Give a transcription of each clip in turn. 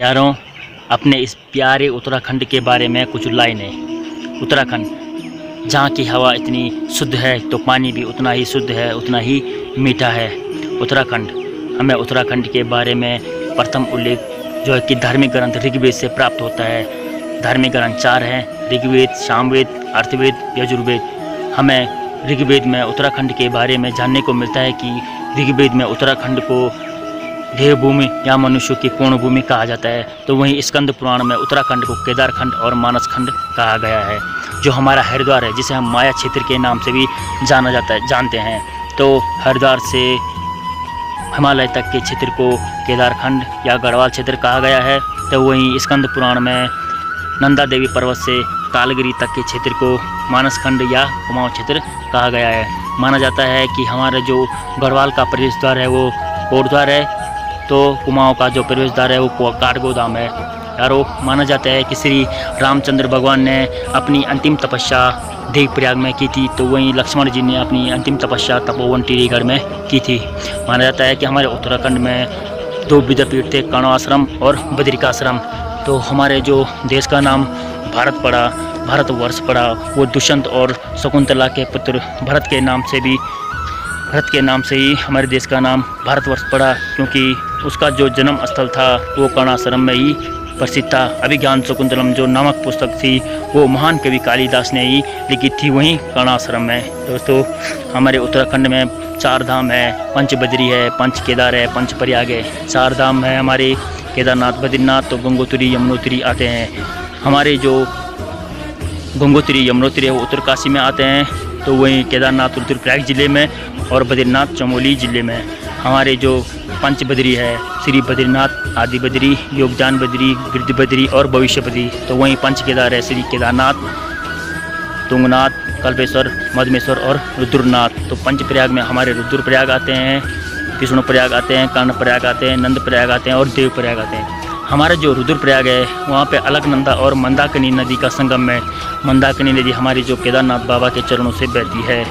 यारों, अपने इस प्यारे उत्तराखंड के बारे में कुछ लाइनें। उत्तराखंड, जहाँ की हवा इतनी शुद्ध है तो पानी भी उतना ही शुद्ध है, उतना ही मीठा है। उत्तराखंड, हमें उत्तराखंड के बारे में प्रथम उल्लेख जो है कि धार्मिक ग्रंथ ऋग्वेद से प्राप्त होता है। धार्मिक ग्रंथ 4 हैं: ऋग्वेद, सामवेद, अर्थवेद, यजुर्वेद। हमें ऋग्वेद में उत्तराखंड के बारे में जानने को मिलता है कि ऋग्वेद में उत्तराखंड को देवभूमि या मनुष्यों की पूर्ण भूमि कहा जाता है। तो वहीं स्कंद पुराण में उत्तराखंड को केदारखंड और मानसखंड कहा गया है, जो हमारा हरिद्वार है, जिसे हम माया क्षेत्र के नाम से भी जानते हैं। तो हरिद्वार से हिमालय तक के क्षेत्र को केदारखंड या गढ़वाल क्षेत्र कहा गया है। तो वहीं स्कंद पुराण में नंदा देवी पर्वत से कालगिरी तक के क्षेत्र को मानसखंड या कुमाऊं क्षेत्र कहा गया है। माना जाता है कि हमारा जो गढ़वाल का प्रवेश द्वार है वो कोटद्वार है, तो कुमाऊं का जो प्रवेश द्वार है वो काठगोदाम है। यारों, माना जाता है कि श्री रामचंद्र भगवान ने अपनी अंतिम तपस्या देवप्रयाग में की थी, तो वहीं लक्ष्मण जी ने अपनी अंतिम तपस्या तपोवन टिहरीगढ़ में की थी। माना जाता है कि हमारे उत्तराखंड में 2 विद्यापीठ थे, कर्णाश्रम और बद्रिकाश्रम। तो हमारे जो देश का नाम भारत पड़ा, भारतवर्ष पड़ा, वो दुष्यंत और शकुंतला के पुत्र भरत के नाम से ही हमारे देश का नाम भारतवर्ष पड़ा, क्योंकि उसका जो जन्म स्थल था वो कर्णाश्रम में ही प्रसिद्ध था। अभिज्ञान शकुंतलम जो नामक पुस्तक थी वो महान कवि कालिदास ने ही लिखी थी वहीं कर्णाश्रम में। दोस्तों, हमारे उत्तराखंड में 4 धाम है, पंच बद्री है, पंच केदार है, पंच प्रयाग है। 4 धाम है हमारे केदारनाथ, बद्रीनाथ, तो गंगोत्री, यमुनोत्री आते हैं। हमारे जो गंगोत्री, यमुनोत्री है वो उत्तरकाशी में आते हैं, तो वहीं केदारनाथ रुद्रप्रयाग जिले में और बद्रीनाथ चमोली जिले में। हमारे जो पंच बद्री है, श्री बद्रीनाथ, आदि बद्री, योगदान बद्री, गिरधि बद्री और भविष्य बद्री। तो वहीं पंच केदार है श्री केदारनाथ, तुंगनाथ, कल्पेश्वर, मधमेश्वर और रुद्रनाथ। तो पंच प्रयाग में हमारे रुद्रप्रयाग आते हैं, विष्णु प्रयाग आते हैं, कर्ण प्रयाग आते हैं, नंद प्रयाग आते हैं और देव प्रयाग आते हैं। हमारा जो रुद्रप्रयाग है वहाँ पे अलकनंदा और मंदाकिनी नदी का संगम है। मंदाकिनी नदी हमारी जो केदारनाथ बाबा के चरणों से बहती है।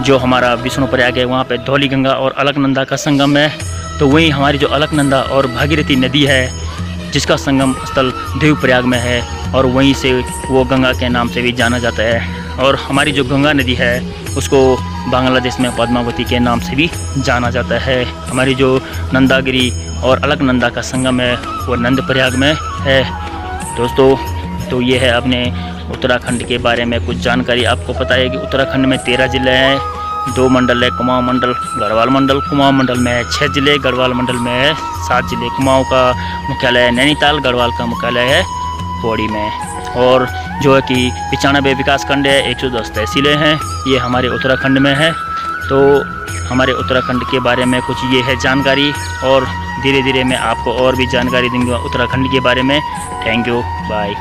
जो हमारा विष्णु प्रयाग है वहाँ पे धौली गंगा और अलकनंदा का संगम है। तो वहीं हमारी जो अलकनंदा और भागीरथी नदी है जिसका संगम स्थल देवप्रयाग में है, और वहीं से वो गंगा के नाम से भी जाना जाता है। और हमारी जो गंगा नदी है उसको बांग्लादेश में पद्मावती के नाम से भी जाना जाता है। हमारी जो नंदागिरी और अलकनंदा का संगम है वो नंद प्रयाग में है। दोस्तों, तो ये है अपने उत्तराखंड के बारे में कुछ जानकारी। आपको पता है कि उत्तराखंड में 13 जिले हैं, 2 मंडल है, कुमाऊं मंडल, गढ़वाल मंडल। कुमाऊं मंडल में है 6 जिले, गढ़वाल मंडल में है 7 जिले। कुमाऊं का मुख्यालय है नैनीताल, गढ़वाल का मुख्यालय है पौड़ी में। और जो है कि 95 विकासखंड है, 110 तहसीलें हैं, ये हमारे उत्तराखंड में है। तो हमारे उत्तराखंड के बारे में कुछ ये है जानकारी, और धीरे धीरे मैं आपको और भी जानकारी दूंगा उत्तराखंड के बारे में। Thank you, bye.